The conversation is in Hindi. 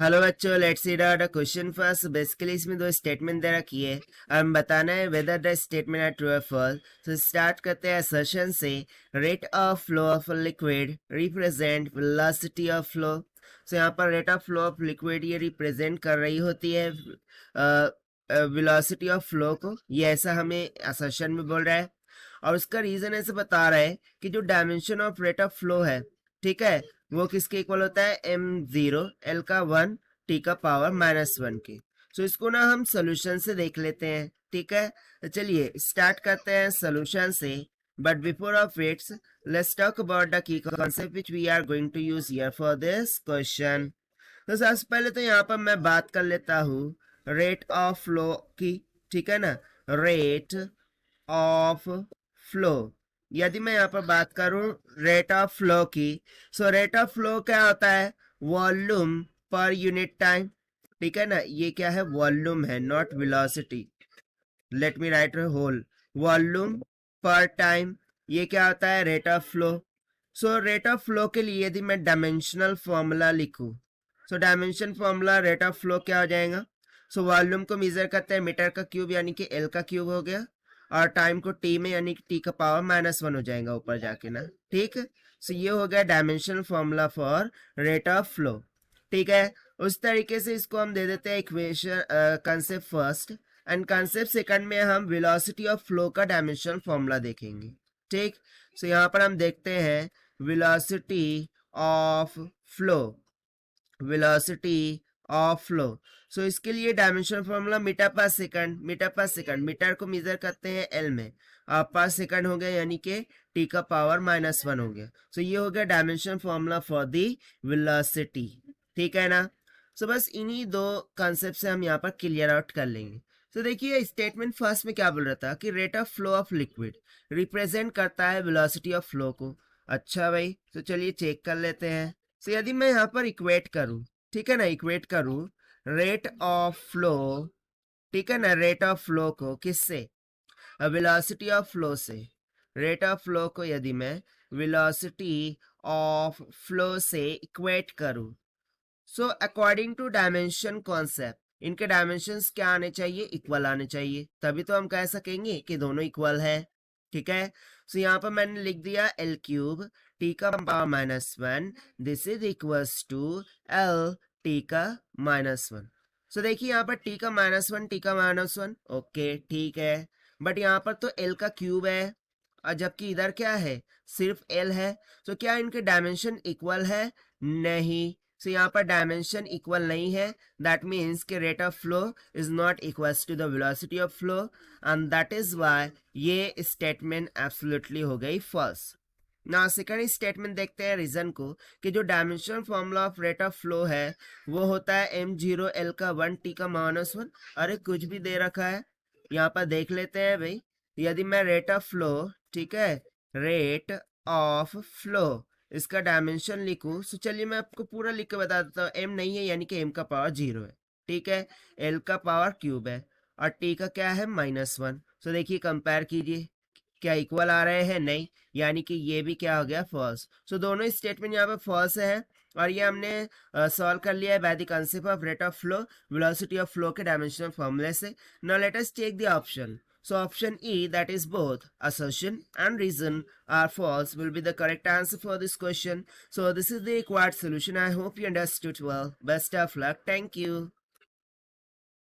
हेलो बच्चों, let's see the question first. Basically इसमें दो स्टेटमेंट दे रखी है, हम बताना है whether the statement are true और फॉल्स। तो स्टार्ट करते हैं असर्शन से। Rate of flow of liquid represent velocity of flow. So यहाँ पर rate of flow of liquid ये रिप्रेजेंट कर रही होती है वेलोसिटी ऑफ फ्लो को। ये ऐसा हमें असर्शन में बोल रहा है, और उसका रीजन ऐसे बता रहा है कि जो dimension of rate of flow है, ठीक है, वो किसके इक्वल होता है, m0 l का 1 t का पावर -1 के। सो इसको ना हम सोल्यूशन से देख लेते हैं, ठीक है। तो चलिए स्टार्ट करते हैं सोल्यूशन से। But before of its let's talk about the key concept which we are going to use here for this question. तो सबसे पहले तो यहाँ पर मैं बात कर लेता हूँ रेट ऑफ फ्लो की, ठीक है ना। रेट ऑफ फ्लो, यदि मैं यहाँ पर बात करूं रेट ऑफ फ्लो की, सो रेट ऑफ फ्लो क्या होता है, वॉल्यूम पर यूनिट टाइम, ठीक है ना। ये क्या है, वॉल्यूम है, not velocity. Let me write whole, volume per time, ये क्या होता है, rate of flow. So rate of flow के लिए यदि मैं डायमेंशनल फॉर्मूला लिखूं, so dimension formula rate of flow क्या हो जाएगा। सो वॉल्यूम को मेजर करते हैं मीटर का क्यूब यानी कि एल का क्यूब हो गया, और टाइम को टी में यानी कि टी का पावर -1 हो जाएगा ऊपर जाके ना, ठीक। सो ये हो गया dimensional formula for rate of flow, ठीक है। उस तरीके से इसको हम दे देते हैं equation concept first, and concept second में हम वेलोसिटी ऑफ फ्लो का डायमेंशनल फॉर्मूला देखेंगे, ठीक। सो यहाँ पर हम देखते हैं velocity of flow, velocity of flow. So इसके लिए dimension formula meter per second, meter per second, meter को मेजर करते हैं एल में, पर सेकंड हो गया यानी कि टी का पावर -1 हो गया। सो ये हो गया dimension formula for the velocity, ठीक है ना। सो बस इन्हीं दो कंसेप्ट से हम यहाँ पर क्लियर आउट कर लेंगे। तो देखिए स्टेटमेंट फर्स्ट में क्या बोल रहा था कि rate of flow of liquid represent करता है वेलोसिटी ऑफ फ्लो को। अच्छा भाई, तो चलिए चेक कर लेते हैं। सो यदि मैं यहाँ पर इक्वेट करूँ, ठीक है ना, इक्वेट करूँ रेट ऑफ फ्लो, ठीक है ना, रेट ऑफ फ्लो को किससे, वेलोसिटी ऑफ फ्लो से। रेट ऑफ फ्लो को यदि मैं वेलोसिटी ऑफ फ्लो से इक्वेट करूँ, so according to dimension concept इनके डायमेंशंस क्या आने चाहिए, इक्वल आने चाहिए, तभी तो हम कह सकेंगे कि दोनों इक्वल है, ठीक है। सो यहाँ पर मैंने लिख दिया एल क्यूब टी का power -1, this is equals to L T का -1। सो देखिए यहाँ पर टी का -1, टी का -1, ओके ठीक है। बट यहाँ पर तो एल का क्यूब है, और जबकि इधर क्या है, सिर्फ एल है। तो क्या इनके डायमेंशन इक्वल है, नहीं। सो यहाँ पर डायमेंशन इक्वल नहीं है, दैट मीन्स के rate of flow is not equals to the velocity of flow, and that is why ये स्टेटमेंट एब्सोल्युटली हो गई फॉल्स। ना सेकंड स्टेटमेंट देखते हैं रीजन को, कि जो dimension formula of rate of flow है वो होता है m0 l का 1 t का -1। अरे कुछ भी दे रखा है, यहाँ पर देख लेते हैं भाई। यदि मैं रेट ऑफ फ्लो, ठीक है, रेट ऑफ फ्लो इसका डायमेंशन लिखूं, तो चलिए मैं आपको पूरा लिख के बता देता हूँ। m नहीं है यानी कि m का पावर 0 है, ठीक है, l का पावर क्यूब है, और t का क्या है -1। तो देखिए कंपेयर कीजिए, क्या इक्वल आ रहे हैं, नहीं, यानी कि ये भी क्या हो गया, फॉल्स। सो दोनों स्टेटमेंट यहाँ पे फॉल्स है, और ये हमने सॉल्व कर लिया है by the concept of rate of flow, velocity of flow के डायमेंशनल फॉर्मूले से। Now let us take the option. So option E, that is both assertion and reason are false, will be the correct answer for this question. So this is the required solution. I hope you understood well. Best of luck. Thank you.